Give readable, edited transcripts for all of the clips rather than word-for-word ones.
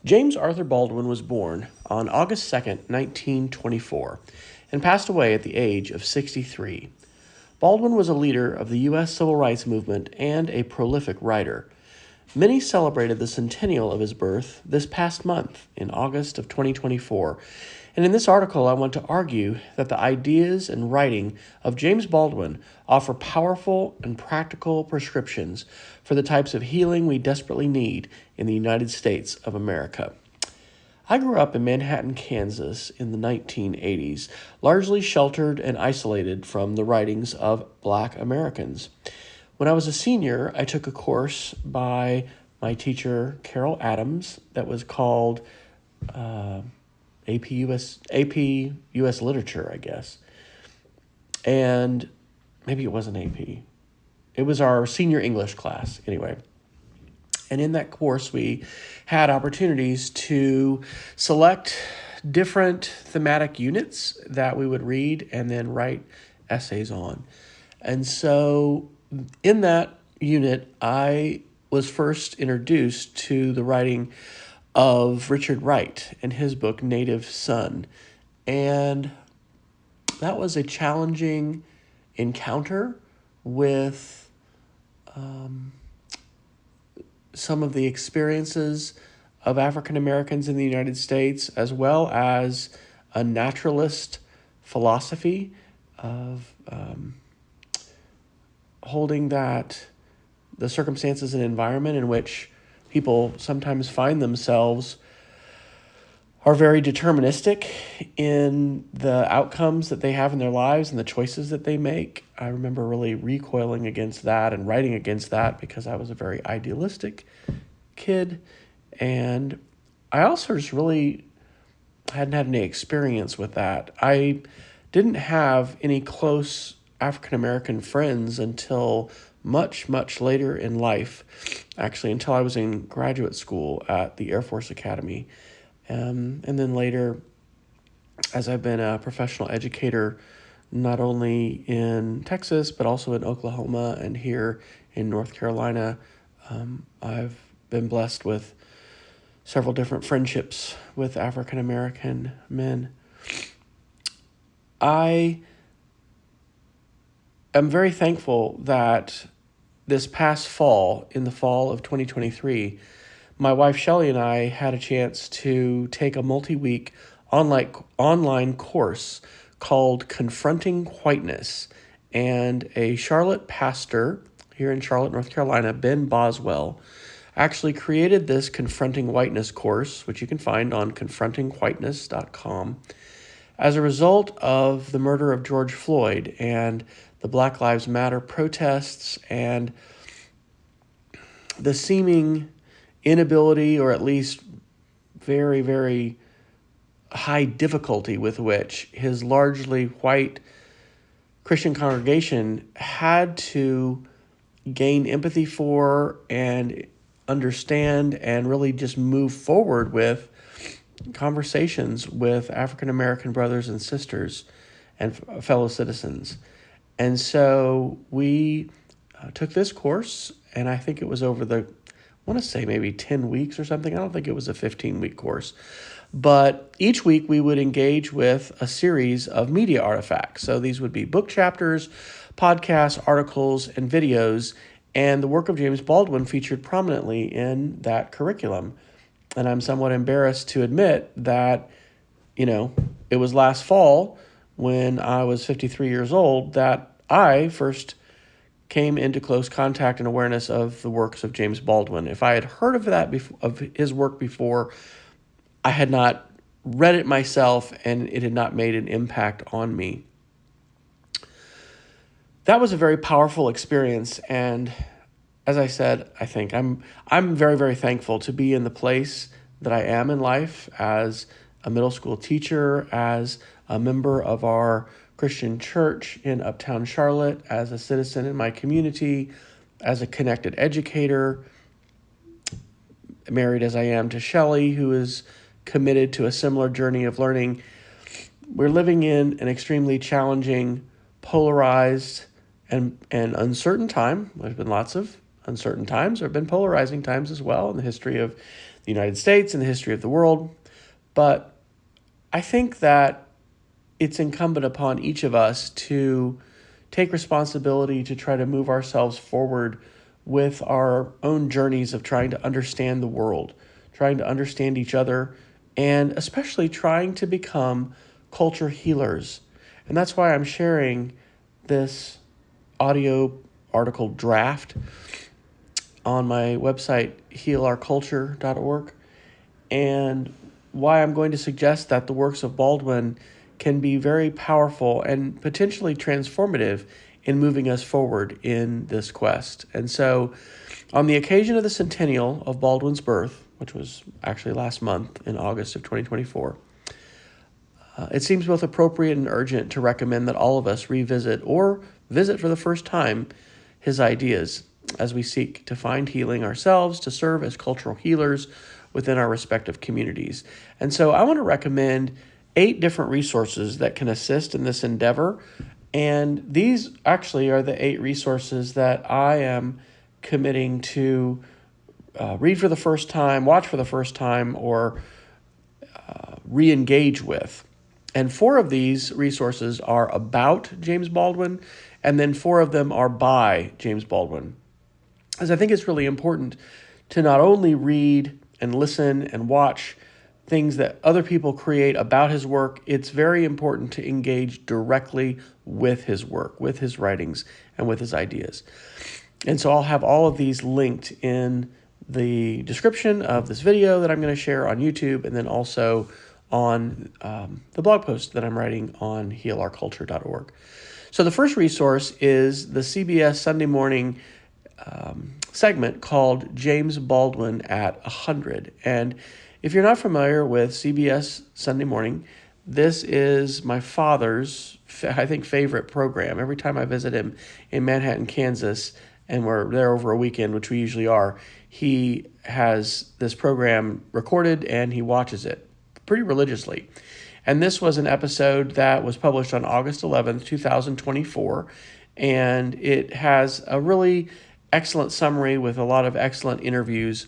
James Arthur Baldwin was born on August 2nd, 1924, and passed away at the age of 63. Baldwin was a leader of the U.S. Civil Rights Movement and a prolific writer. Many celebrated the centennial of his birth this past month, in August of 2024, and in this article I want to argue that the ideas and writing of James Baldwin offer powerful and practical prescriptions for the types of healing we desperately need in the United States of America. I grew up in Manhattan, Kansas in the 1980s, largely sheltered and isolated from the writings of Black Americans. When I was a senior, I took a course by my teacher, Carol Adams, that was called AP US Literature, I guess. And maybe it wasn't AP. It was our senior English class, anyway. And in that course, we had opportunities to select different thematic units that we would read and then write essays on. And so in that unit, I was first introduced to the writing of Richard Wright and his book, Native Son. And that was a challenging encounter with some of the experiences of African Americans in the United States, as well as a naturalist philosophy of holding that the circumstances and environment in which people sometimes find themselves are very deterministic in the outcomes that they have in their lives and the choices that they make. I remember really recoiling against that and writing against that because I was a very idealistic kid. And I also just really hadn't had any experience with that. I didn't have any close African-American friends until much, much later in life, actually until I was in graduate school at the Air Force Academy. And then later, as I've been a professional educator, not only in Texas, but also in Oklahoma and here in North Carolina, I've been blessed with several different friendships with African-American men. I am very thankful that this past fall, in the fall of 2023, my wife Shelley and I had a chance to take a multi-week online course called Confronting Whiteness, and a Charlotte pastor here in Charlotte, North Carolina, Ben Boswell, actually created this Confronting Whiteness course, which you can find on confrontingwhiteness.com, as a result of the murder of George Floyd and the Black Lives Matter protests and the seeming inability, or at least very, very high difficulty with which his largely white Christian congregation had to gain empathy for and understand and really just move forward with conversations with African American brothers and sisters and fellow citizens. And so we took this course, and I think it was over I want to say maybe 10 weeks or something. I don't think it was a 15-week course. But each week we would engage with a series of media artifacts. So these would be book chapters, podcasts, articles, and videos. And the work of James Baldwin featured prominently in that curriculum. And I'm somewhat embarrassed to admit that, it was last fall when I was 53 years old that I first came into close contact and awareness of the works of James Baldwin. If I had heard of his work before, I had not read it myself, and it had not made an impact on me. That was a very powerful experience, and as I said, I think I'm very, very thankful to be in the place that I am in life as a middle school teacher, as a member of our Christian church in Uptown Charlotte, as a citizen in my community, as a connected educator, married as I am to Shelley, who is committed to a similar journey of learning. We're living in an extremely challenging, polarized, and uncertain time. There's been lots of uncertain times. There have been polarizing times as well in the history of the United States and the history of the world. But I think that it's incumbent upon each of us to take responsibility to try to move ourselves forward with our own journeys of trying to understand the world, trying to understand each other, and especially trying to become culture healers. And that's why I'm sharing this audio article draft on my website, healourculture.org, and why I'm going to suggest that the works of Baldwin can be very powerful and potentially transformative in moving us forward in this quest. And so, on the occasion of the centennial of Baldwin's birth, which was actually last month in August of 2024, it seems both appropriate and urgent to recommend that all of us revisit or visit for the first time his ideas as we seek to find healing ourselves, to serve as cultural healers within our respective communities. And so I want to recommend 8 different resources that can assist in this endeavor. And these actually are the 8 resources that I am committing to read for the first time, watch for the first time, or re-engage with. And 4 of these resources are about James Baldwin, and then 4 of them are by James Baldwin. As I think it's really important to not only read and listen and watch things that other people create about his work, it's very important to engage directly with his work, with his writings, and with his ideas. And so I'll have all of these linked in the description of this video that I'm going to share on YouTube, and then also on the blog post that I'm writing on healourculture.org. So the first resource is the CBS Sunday morning segment called James Baldwin at 100. And if you're not familiar with CBS Sunday morning, this is my father's, I think, favorite program. Every time I visit him in Manhattan, Kansas, and we're there over a weekend, which we usually are, he has this program recorded and he watches it pretty religiously. And this was an episode that was published on August 11th, 2024, and it has a really excellent summary with a lot of excellent interviews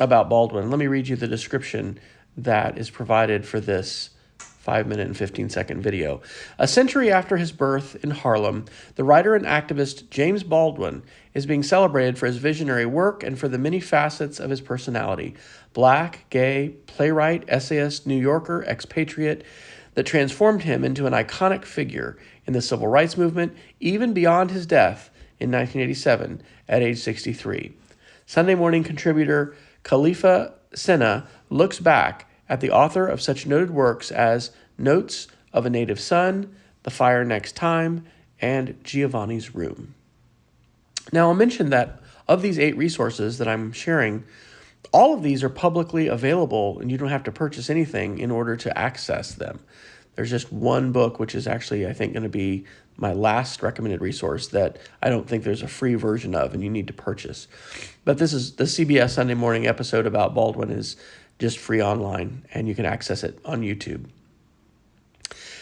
about Baldwin. Let me read you the description that is provided for this 5-minute and 15-second video. A century after his birth in Harlem, the writer and activist James Baldwin is being celebrated for his visionary work and for the many facets of his personality. Black, gay, playwright, essayist, New Yorker, expatriate, that transformed him into an iconic figure in the civil rights movement, even beyond his death in 1987 at age 63. Sunday morning contributor Khalifa Sena looks back at the author of such noted works as Notes of a Native Son, The Fire Next Time, and Giovanni's Room. Now, I'll mention that of these 8 resources that I'm sharing, all of these are publicly available, and you don't have to purchase anything in order to access them. There's just one book, which is actually, I think, going to be my last recommended resource that I don't think there's a free version of and you need to purchase. But this is the CBS Sunday morning episode about Baldwin is just free online, and you can access it on YouTube.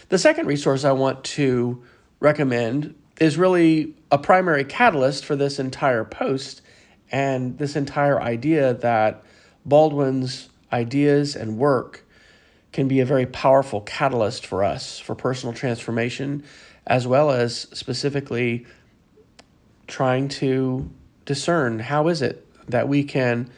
The second resource I want to recommend is really a primary catalyst for this entire post and this entire idea that Baldwin's ideas and work can be a very powerful catalyst for us for personal transformation, as well as specifically trying to discern how is it that we can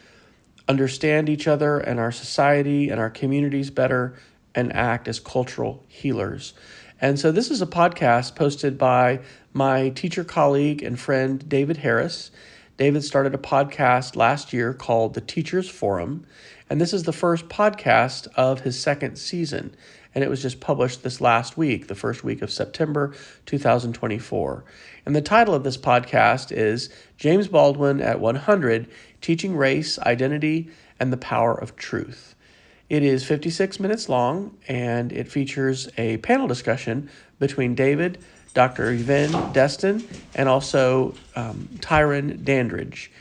understand each other and our society and our communities better and act as cultural healers. And so this is a podcast posted by my teacher colleague and friend, David Harris. David started a podcast last year called The Teachers Forum, and this is the first podcast of his second season. And it was just published this last week, the first week of September 2024. And the title of this podcast is James Baldwin at 100, Teaching Race, Identity, and the Power of Truth. It is 56 minutes long, and it features a panel discussion between David, Dr. Yvonne Destin, and also Tyron Dandridge.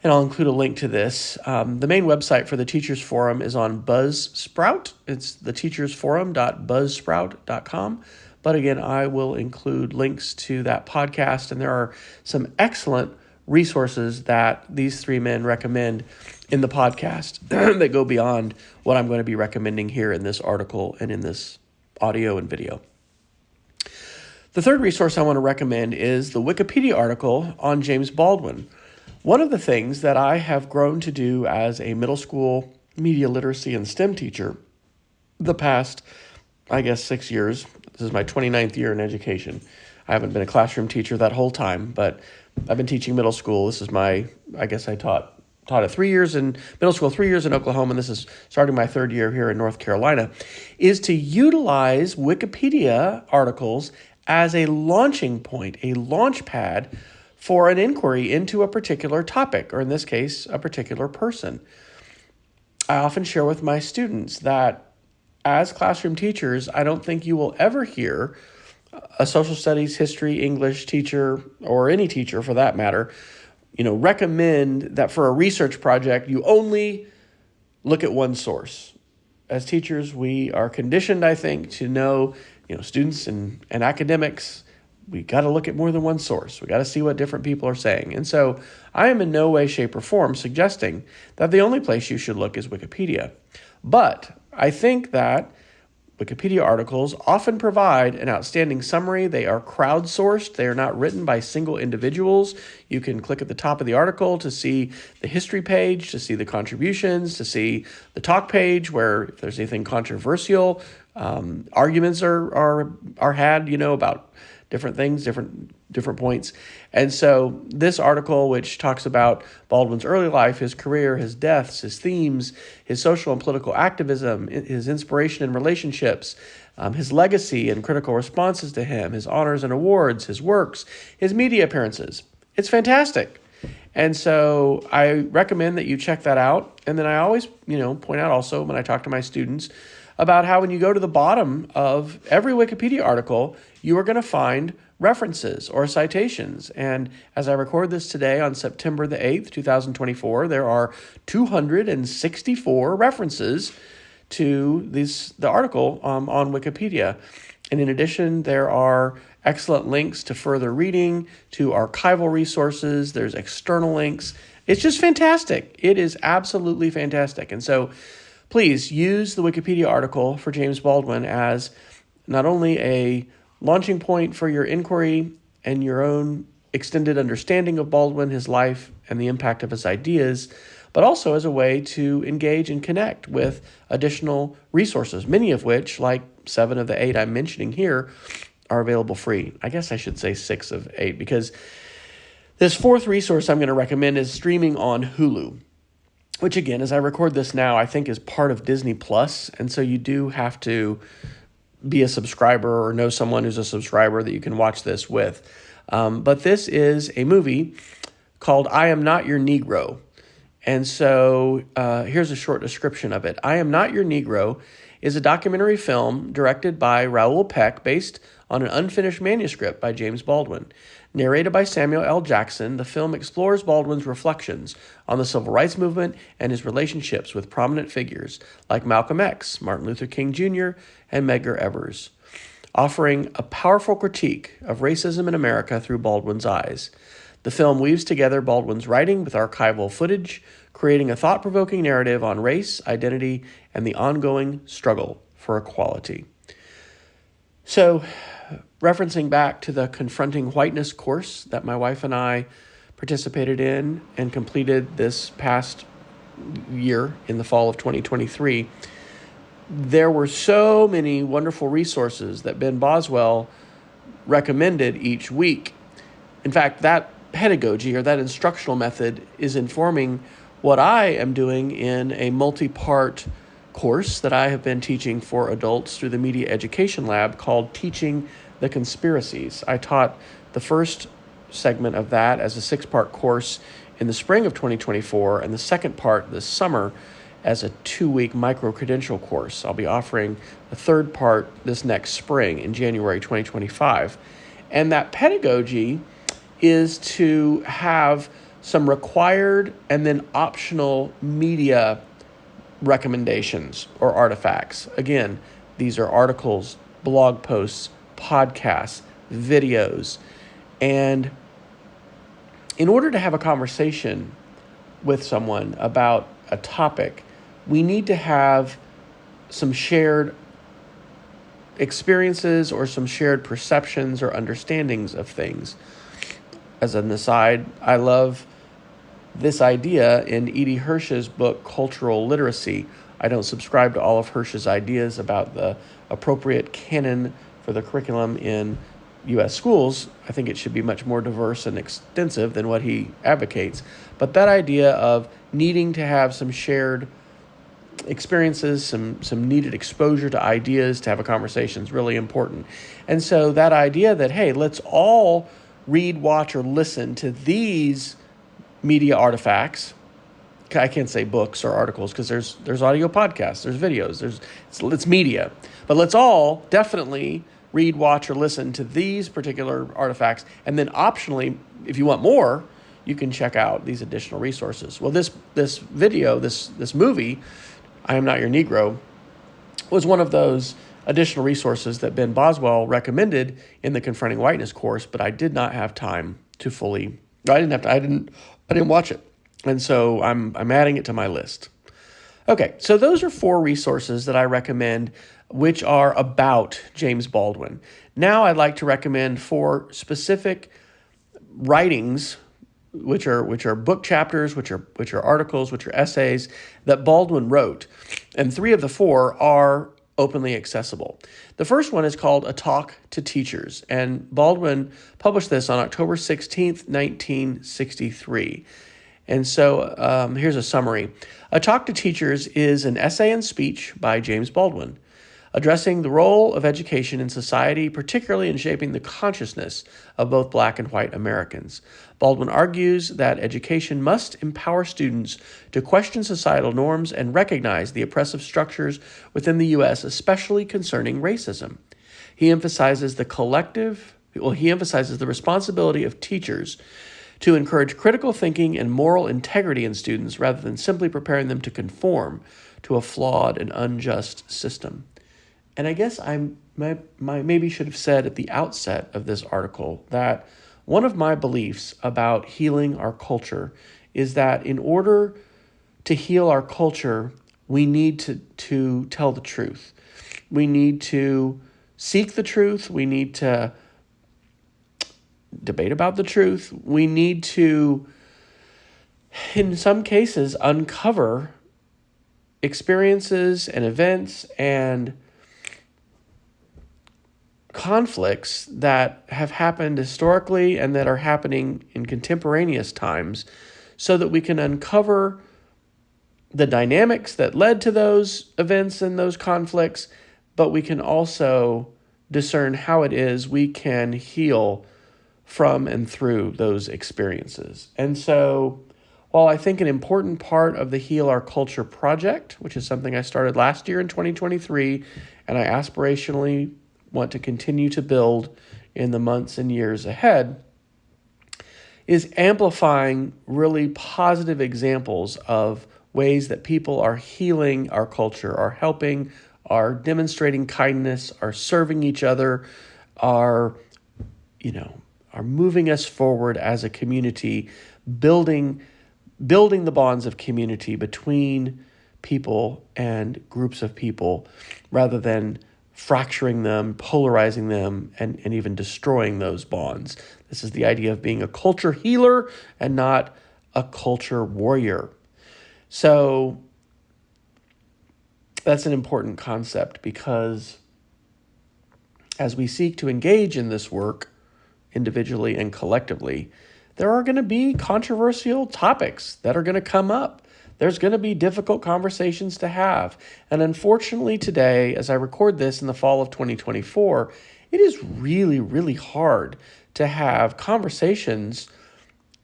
And I'll include a link to this. The main website for the Teachers Forum is on Buzzsprout. It's theteachersforum.buzzsprout.com. But again, I will include links to that podcast, and there are some excellent resources that these three men recommend in the podcast that go beyond what I'm going to be recommending here in this article and in this audio and video. The third resource I want to recommend is the Wikipedia article on James Baldwin. One of the things that I have grown to do as a middle school media literacy and STEM teacher the past, 6 years, this is my 29th year in education. I haven't been a classroom teacher that whole time, but I've been teaching middle school. This is I taught it 3 years in middle school, 3 years in Oklahoma, and this is starting my third year here in North Carolina, is to utilize Wikipedia articles as a launching point, a launch pad for an inquiry into a particular topic, or in this case, a particular person. I often share with my students that as classroom teachers, I don't think you will ever hear a social studies, history, English teacher, or any teacher for that matter, recommend that for a research project, you only look at one source. As teachers, we are conditioned, I think, to know, students and academics, we got to look at more than one source. We got to see what different people are saying. And so I am in no way, shape, or form suggesting that the only place you should look is Wikipedia. But I think that Wikipedia articles often provide an outstanding summary. They are crowdsourced. They are not written by single individuals. You can click at the top of the article to see the history page, to see the contributions, to see the talk page where if there's anything controversial, arguments are had, about different things, different points. And so this article, which talks about Baldwin's early life, his career, his deaths, his themes, his social and political activism, his inspiration and relationships, his legacy and critical responses to him, his honors and awards, his works, his media appearances. It's fantastic. And so I recommend that you check that out. And then I always, point out also when I talk to my students about how when you go to the bottom of every Wikipedia article, you are going to find references or citations. And as I record this today on September the 8th, 2024, there are 264 references to the article on Wikipedia. And in addition, there are excellent links to further reading, to archival resources. There's external links. It's just fantastic. It is absolutely fantastic. And so please use the Wikipedia article for James Baldwin as not only a launching point for your inquiry and your own extended understanding of Baldwin, his life, and the impact of his ideas, but also as a way to engage and connect with additional resources, many of which, like 7 of the 8 I'm mentioning here, are available free. I guess I should say 6 of 8, because this fourth resource I'm going to recommend is streaming on Hulu, which again, as I record this now, I think is part of Disney Plus. And so you do have to be a subscriber or know someone who's a subscriber that you can watch this with. But this is a movie called I Am Not Your Negro. And so here's a short description of it. I Am Not Your Negro is a documentary film directed by Raoul Peck based on an unfinished manuscript by James Baldwin. Narrated by Samuel L. Jackson, the film explores Baldwin's reflections on the civil rights movement and his relationships with prominent figures like Malcolm X, Martin Luther King Jr., and Medgar Evers, offering a powerful critique of racism in America through Baldwin's eyes. The film weaves together Baldwin's writing with archival footage, creating a thought-provoking narrative on race, identity, and the ongoing struggle for equality. So, referencing back to the Confronting Whiteness course that my wife and I participated in and completed this past year in the fall of 2023, there were so many wonderful resources that Ben Boswell recommended each week. In fact, that pedagogy or that instructional method is informing what I am doing in a multi-part course that I have been teaching for adults through the Media Education Lab called Teaching the Conspiracies. I taught the first segment of that as a 6-part course in the spring of 2024, and the second part this summer as a 2-week micro-credential course. I'll be offering the third part this next spring in January 2025. And that pedagogy is to have some required and then optional media recommendations or artifacts. Again, these are articles, blog posts, podcasts, videos, and in order to have a conversation with someone about a topic, we need to have some shared experiences or some shared perceptions or understandings of things. As an aside, I love this idea in Edie Hirsch's book, Cultural Literacy. I don't subscribe to all of Hirsch's ideas about the appropriate canon for the curriculum in U.S. schools. I think it should be much more diverse and extensive than what he advocates. But that idea of needing to have some shared experiences, some needed exposure to ideas to have a conversation is really important. And so that idea that, hey, let's all read, watch, or listen to these media artifacts. I can't say books or articles because there's audio podcasts, there's videos, it's media. But let's all definitely read, watch, or listen to these particular artifacts. And then optionally, if you want more, you can check out these additional resources. Well, this video, this movie, I Am Not Your Negro, was one of those additional resources that Ben Boswell recommended in the Confronting Whiteness course, but I did not have time to fully. I didn't watch it, and so I'm adding it to my list. Okay, so those are 4 resources that I recommend, which are about James Baldwin. Now I'd like to recommend 4 specific writings, which are book chapters, which are articles, which are essays that Baldwin wrote, and 3 of the 4 are openly accessible. The first one is called A Talk to Teachers, and Baldwin published this on October 16th, 1963. And so here's a summary. A Talk to Teachers is an essay and speech by James Baldwin, addressing the role of education in society, particularly in shaping the consciousness of both Black and white Americans. Baldwin argues that education must empower students to question societal norms and recognize the oppressive structures within the U.S., especially concerning racism. He emphasizes the responsibility of teachers to encourage critical thinking and moral integrity in students rather than simply preparing them to conform to a flawed and unjust system. And I guess I maybe should have said at the outset of this article that one of my beliefs about healing our culture is that in order to heal our culture, we need to tell the truth. We need to seek the truth. We need to debate about the truth. We need to, in some cases, uncover experiences and events and conflicts that have happened historically and that are happening in contemporaneous times so that we can uncover the dynamics that led to those events and those conflicts, but we can also discern how it is we can heal from and through those experiences. And so while I think an important part of the Heal Our Culture project, which is something I started last year in 2023, and I aspirationally want to continue to build in the months and years ahead, is amplifying really positive examples of ways that people are healing our culture, are helping, are demonstrating kindness, are serving each other, are moving us forward as a community, building the bonds of community between people and groups of people rather than fracturing them, polarizing them, and even destroying those bonds. This is the idea of being a culture healer and not a culture warrior. So that's an important concept because as we seek to engage in this work individually and collectively, there are going to be controversial topics that are going to come up. There's going to be difficult conversations to have. And unfortunately today, as I record this in the fall of 2024, it is really, really hard to have conversations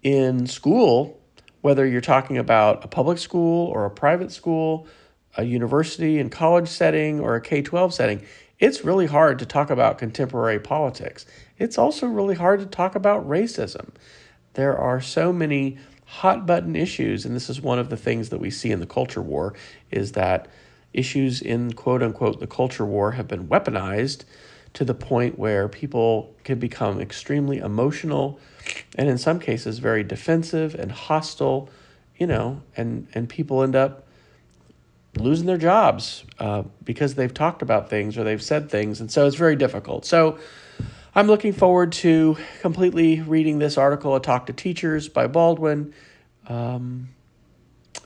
in school, whether you're talking about a public school or a private school, a university and college setting, or a K-12 setting. It's really hard to talk about contemporary politics. It's also really hard to talk about racism. There are so many hot button issues, and this is one of the things that we see in the culture war, is that issues in quote unquote the culture war have been weaponized to the point where people can become extremely emotional and in some cases very defensive and hostile, and people end up losing their jobs because they've talked about things or they've said things. And so it's very difficult. So I'm looking forward to completely reading this article, A Talk to Teachers by Baldwin. It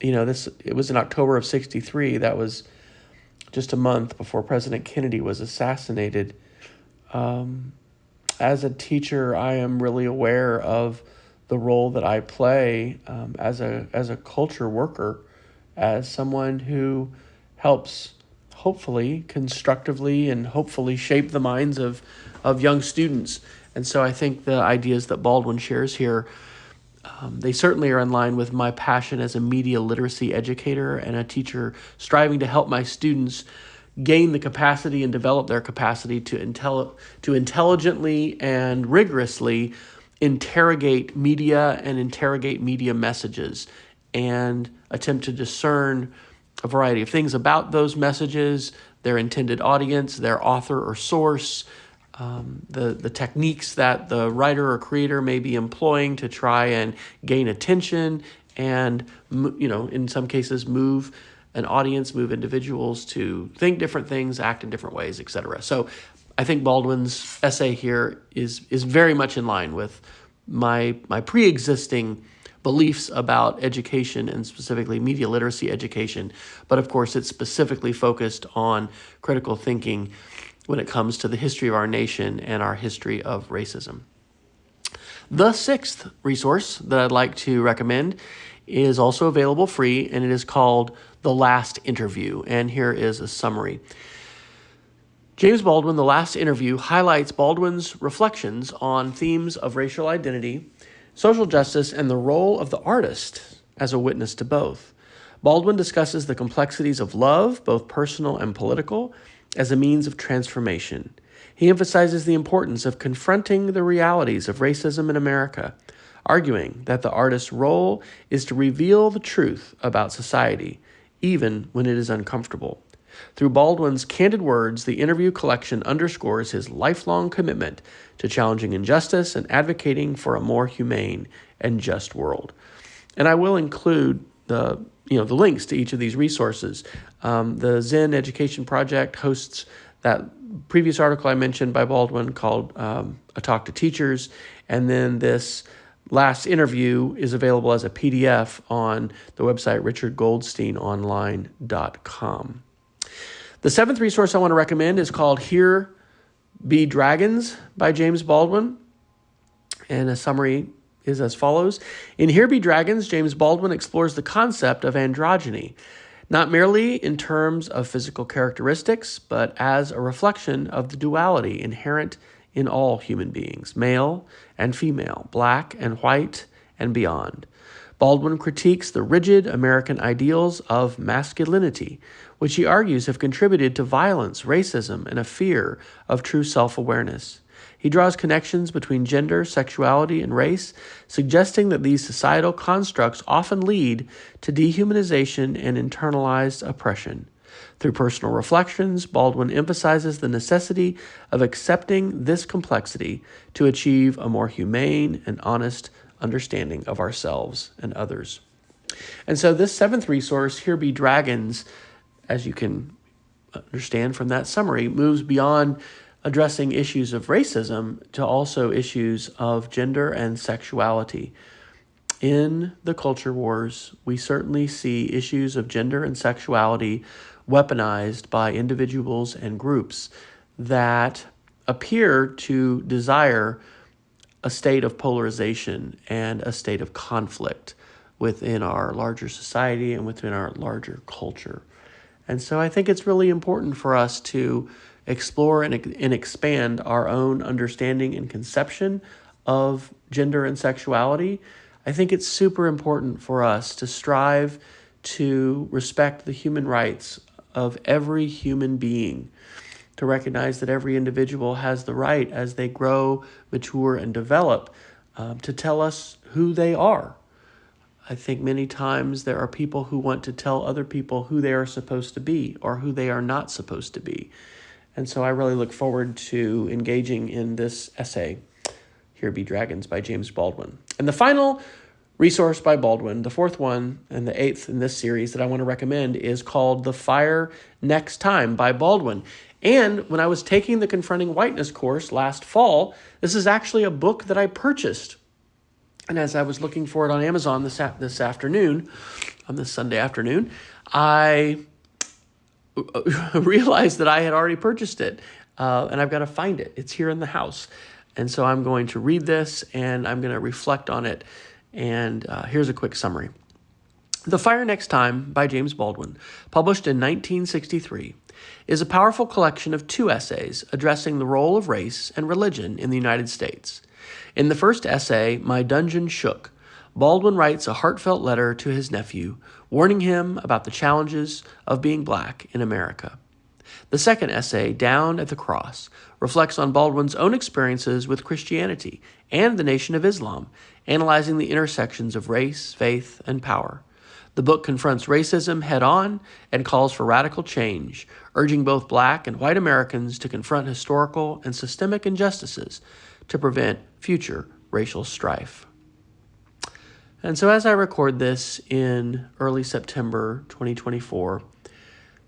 was in October of 1963. That was just a month before President Kennedy was assassinated. As a teacher, I am really aware of the role that I play as a culture worker, as someone who helps hopefully constructively and hopefully shape the minds of young students. And so I think the ideas that Baldwin shares here, they certainly are in line with my passion as a media literacy educator and a teacher striving to help my students gain the capacity and develop their capacity to intelligently and rigorously interrogate media and interrogate media messages and attempt to discern a variety of things about those messages, their intended audience, their author or source, the techniques that the writer or creator may be employing to try and gain attention and, in some cases move an audience, move individuals to think different things, act in different ways, etc. So I think Baldwin's essay here is very much in line with my pre-existing beliefs about education and specifically media literacy education. But of course, it's specifically focused on critical thinking when it comes to the history of our nation and our history of racism. The sixth resource that I'd like to recommend is also available free, and it is called The Last Interview. And here is a summary. James Baldwin, The Last Interview, highlights Baldwin's reflections on themes of racial identity, social justice, and the role of the artist as a witness to both. Baldwin discusses the complexities of love, both personal and political, as a means of transformation. He emphasizes the importance of confronting the realities of racism in America, arguing that the artist's role is to reveal the truth about society, even when it is uncomfortable. Through Baldwin's candid words, the interview collection underscores his lifelong commitment to challenging injustice and advocating for a more humane and just world. And I will include the links to each of these resources. The Zen Education Project hosts that previous article I mentioned by Baldwin called A Talk to Teachers, and then this last interview is available as a PDF on the website richardgoldsteinonline.com. The seventh resource I want to recommend is called Here Be Dragons by James Baldwin, and a summary is as follows. In Here Be Dragons, James Baldwin explores the concept of androgyny, not merely in terms of physical characteristics, but as a reflection of the duality inherent in all human beings, male and female, black and white, and beyond. Baldwin critiques the rigid American ideals of masculinity, which he argues have contributed to violence, racism, and a fear of true self-awareness. He draws connections between gender, sexuality, and race, suggesting that these societal constructs often lead to dehumanization and internalized oppression. Through personal reflections, Baldwin emphasizes the necessity of accepting this complexity to achieve a more humane and honest understanding of ourselves and others. And so this seventh resource, Here Be Dragons, as you can understand from that summary, moves beyond addressing issues of racism to also issues of gender and sexuality. In the culture wars, we certainly see issues of gender and sexuality weaponized by individuals and groups that appear to desire a state of polarization and a state of conflict within our larger society and within our larger culture. And so I think it's really important for us to explore and expand our own understanding and conception of gender and sexuality. I think it's super important for us to strive to respect the human rights of every human being, to recognize that every individual has the right as they grow, mature, and develop to tell us who they are. I think many times there are people who want to tell other people who they are supposed to be or who they are not supposed to be. And so I really look forward to engaging in this essay, Here Be Dragons by James Baldwin. And the final resource by Baldwin, the fourth one and the eighth in this series that I want to recommend, is called The Fire Next Time by Baldwin. And when I was taking the Confronting Whiteness course last fall, this is actually a book that I purchased. And as I was looking for it on Amazon this afternoon, on this Sunday afternoon, I realized that I had already purchased it, and I've got to find it. It's here in the house. And so I'm going to read this, and I'm going to reflect on it. And here's a quick summary. The Fire Next Time by James Baldwin, published in 1963, is a powerful collection of 2 essays addressing the role of race and religion in the United States. In the first essay, My Dungeon Shook, Baldwin writes a heartfelt letter to his nephew, warning him about the challenges of being black in America. The second essay, Down at the Cross, reflects on Baldwin's own experiences with Christianity and the Nation of Islam, analyzing the intersections of race, faith, and power. The book confronts racism head-on and calls for radical change, urging both black and white Americans to confront historical and systemic injustices to prevent future racial strife. And so as I record this in early September 2024,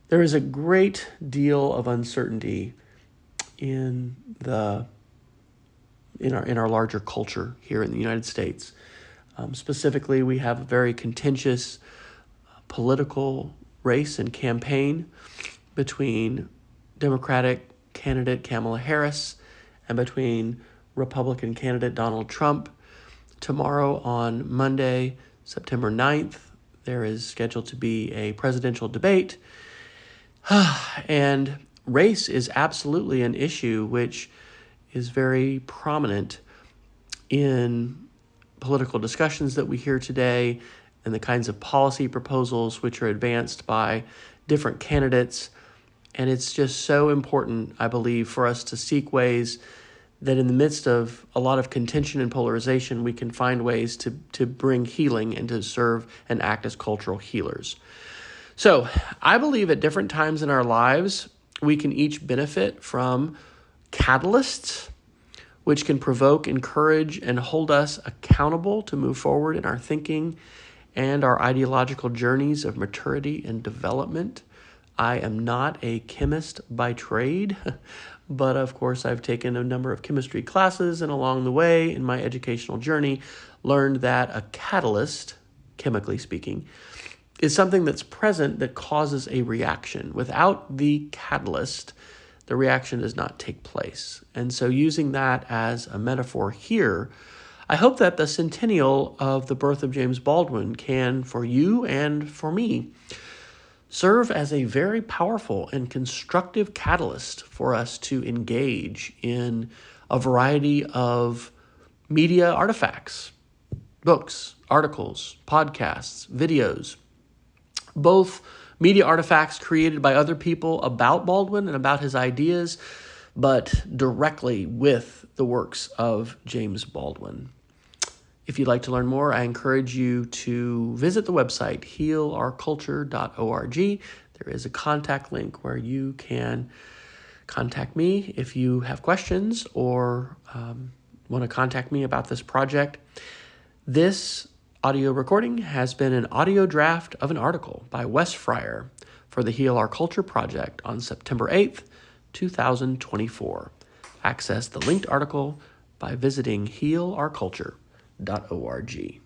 there is a great deal of uncertainty in our larger culture here in the United States. Specifically, we have a very contentious political race and campaign between Democratic candidate Kamala Harris and between Republican candidate Donald Trump. Tomorrow on Monday, September 9th, there is scheduled to be a presidential debate. And race is absolutely an issue which is very prominent in political discussions that we hear today and the kinds of policy proposals which are advanced by different candidates. And it's just so important, I believe, for us to seek ways that in the midst of a lot of contention and polarization, we can find ways to bring healing and to serve and act as cultural healers. So I believe at different times in our lives, we can each benefit from catalysts which can provoke, encourage, and hold us accountable to move forward in our thinking and our ideological journeys of maturity and development. I am not a chemist by trade, but of course I've taken a number of chemistry classes, and along the way in my educational journey learned that a catalyst, chemically speaking, is something that's present that causes a reaction. Without the catalyst, the reaction does not take place. And so using that as a metaphor here, I hope that the centennial of the birth of James Baldwin can, for you and for me, serve as a very powerful and constructive catalyst for us to engage in a variety of media artifacts, books, articles, podcasts, videos, both media artifacts created by other people about Baldwin and about his ideas, but directly with the works of James Baldwin. If you'd like to learn more, I encourage you to visit the website, healourculture.org. There is a contact link where you can contact me if you have questions or want to contact me about this project. This audio recording has been an audio draft of an article by Wes Fryer for the Heal Our Culture project on September 8th, 2024. Access the linked article by visiting healourculture.org.